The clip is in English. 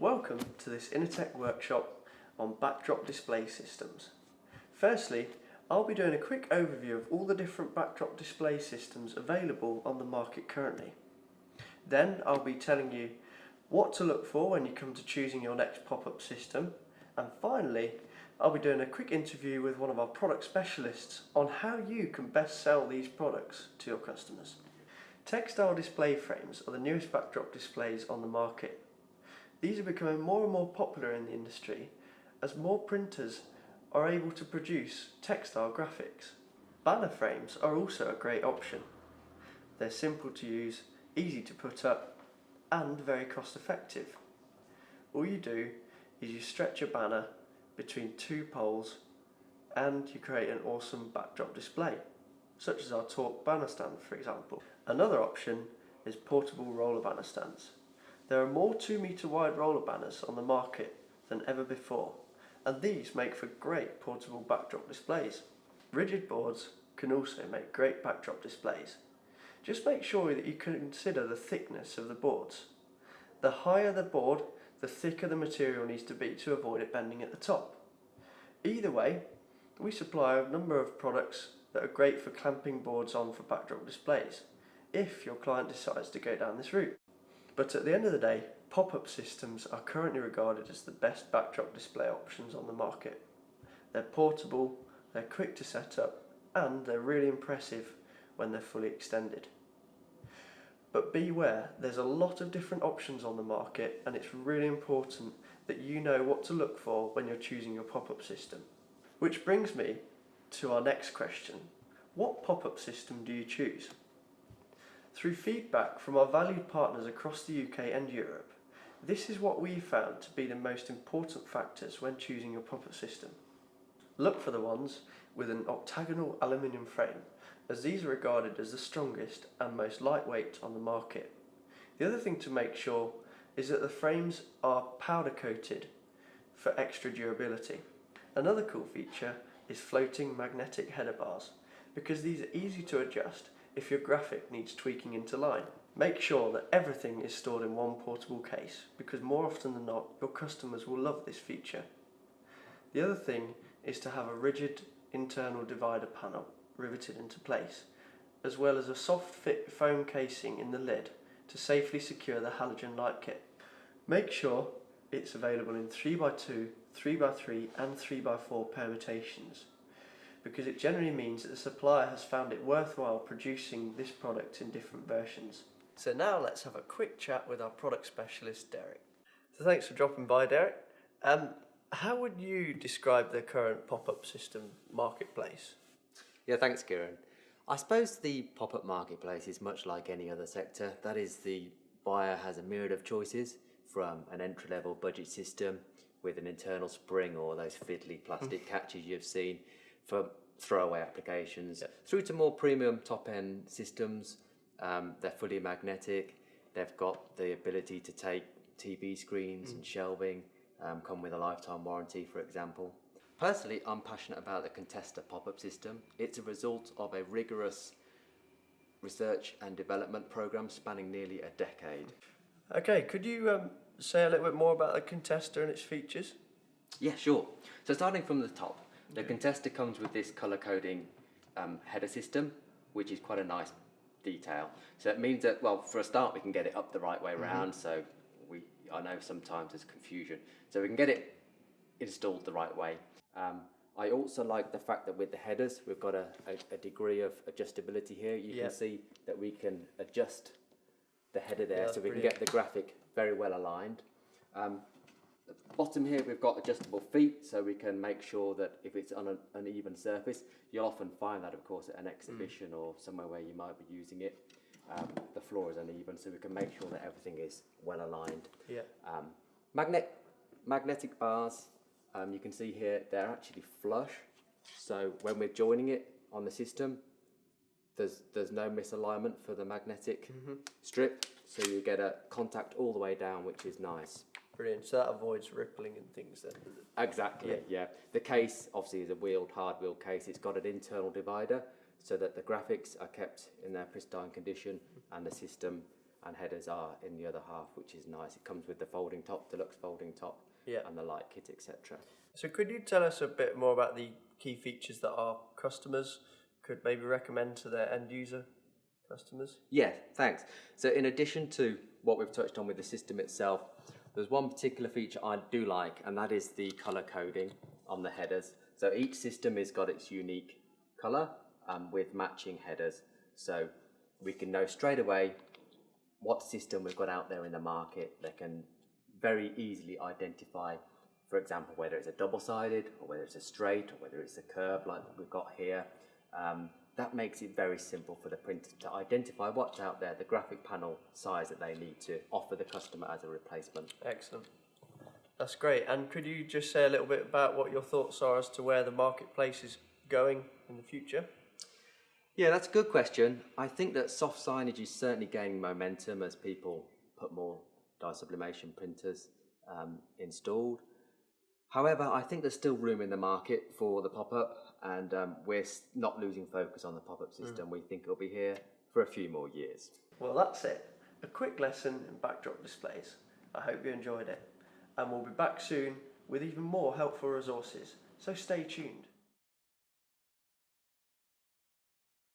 Welcome to this Innotech workshop on backdrop display systems. Firstly, I'll be doing a quick overview of all the different backdrop display systems available on the market currently. Then I'll be telling you what to look for when you come to choosing your next pop-up system. And finally, I'll be doing a quick interview with one of our product specialists on how you can best sell these products to your customers. Textile display frames are the newest backdrop displays on the market. These are becoming more and more popular in the industry as more printers are able to produce textile graphics. Banner frames are also a great option. They're simple to use, easy to put up, and very cost effective. All you do is you stretch a banner between two poles and you create an awesome backdrop display, such as our Torque banner stand, for example. Another option is portable roller banner stands. There are more 2 meter wide roller banners on the market than ever before, and these make for great portable backdrop displays. Rigid boards can also make great backdrop displays. Just make sure that you consider the thickness of the boards. The higher the board, the thicker the material needs to be to avoid it bending at the top. Either way, we supply a number of products that are great for clamping boards on for backdrop displays, if your client decides to go down this route. But at the end of the day, pop-up systems are currently regarded as the best backdrop display options on the market. They're portable, they're quick to set up, and they're really impressive when they're fully extended. But beware, there's a lot of different options on the market, and it's really important that you know what to look for when you're choosing your pop-up system. Which brings me to our next question. What pop-up system do you choose? Through feedback from our valued partners across the UK and Europe, this is what we found to be the most important factors when choosing your pop-up system. Look for the ones with an octagonal aluminium frame, as these are regarded as the strongest and most lightweight on the market. The other thing to make sure is that the frames are powder coated for extra durability. Another cool feature is floating magnetic header bars, because these are easy to adjust if your graphic needs tweaking into line. Make sure that everything is stored in one portable case, because more often than not your customers will love this feature. The other thing is to have a rigid internal divider panel riveted into place, as well as a soft fit foam casing in the lid to safely secure the halogen light kit. Make sure it's available in 3x2, 3x3 and 3x4 permutations, because it generally means that the supplier has found it worthwhile producing this product in different versions. So now let's have a quick chat with our product specialist, Derek. So thanks for dropping by, Derek. How would you describe the current pop-up system marketplace? Yeah, thanks, Kieran. I suppose the pop-up marketplace is much like any other sector. That is, the buyer has a myriad of choices, from an entry-level budget system with an internal spring or those fiddly plastic catches you've seen, for throwaway applications, through to more premium top-end systems. They're fully magnetic. They've got the ability to take TV screens and shelving, come with a lifetime warranty, for example. Personally, I'm passionate about the Contesta pop-up system. It's a result of a rigorous research and development program spanning nearly a decade. Okay, could you say a little bit more about the Contesta and its features? Yeah, sure. So starting from the top, the Contesta comes with this colour coding header system, which is quite a nice detail. So it means that, well, for a start, we can get it up the right way round. So I know sometimes there's confusion. So we can get it installed the right way. I also like the fact that with the headers, we've got a degree of adjustability here. You can see that we can adjust the header there, so we can get the graphic very well aligned. Bottom here we've got adjustable feet, so we can make sure that if it's on an uneven surface, you'll often find that, of course, at an exhibition or somewhere where you might be using it, the floor is uneven, so we can make sure that everything is well aligned. Magnetic bars, you can see here, they're actually flush, so when we're joining it on the system, there's no misalignment for the magnetic strip, so you get a contact all the way down, which is nice. Brilliant. So that avoids rippling and things then. Exactly, yeah. The case obviously is a hard wheeled case. It's got an internal divider so that the graphics are kept in their pristine condition and the system and headers are in the other half, which is nice. It comes with the folding top, deluxe folding top, Yeah. and the light kit, etc. So could you tell us a bit more about the key features that our customers could maybe recommend to their end user customers? Yeah, thanks. So in addition to what we've touched on with the system itself, there's one particular feature I do like, and that is the color coding on the headers. So each system has got its unique color with matching headers. So we can know straight away what system we've got out there in the market. They can very easily identify, for example, whether it's a double-sided or whether it's a straight or whether it's a curve like we've got here. That makes it very simple for the printer to identify what's out there, the graphic panel size that they need to offer the customer as a replacement. Excellent. That's great. And could you just say a little bit about what your thoughts are as to where the marketplace is going in the future? Yeah, that's a good question. I think that soft signage is certainly gaining momentum as people put more dye sublimation printers installed. However, I think there's still room in the market for the pop-up, and we're not losing focus on the pop-up system. We think it'll be here for a few more years. Well, that's it. A quick lesson in backdrop displays. I hope you enjoyed it. And we'll be back soon with even more helpful resources, so stay tuned.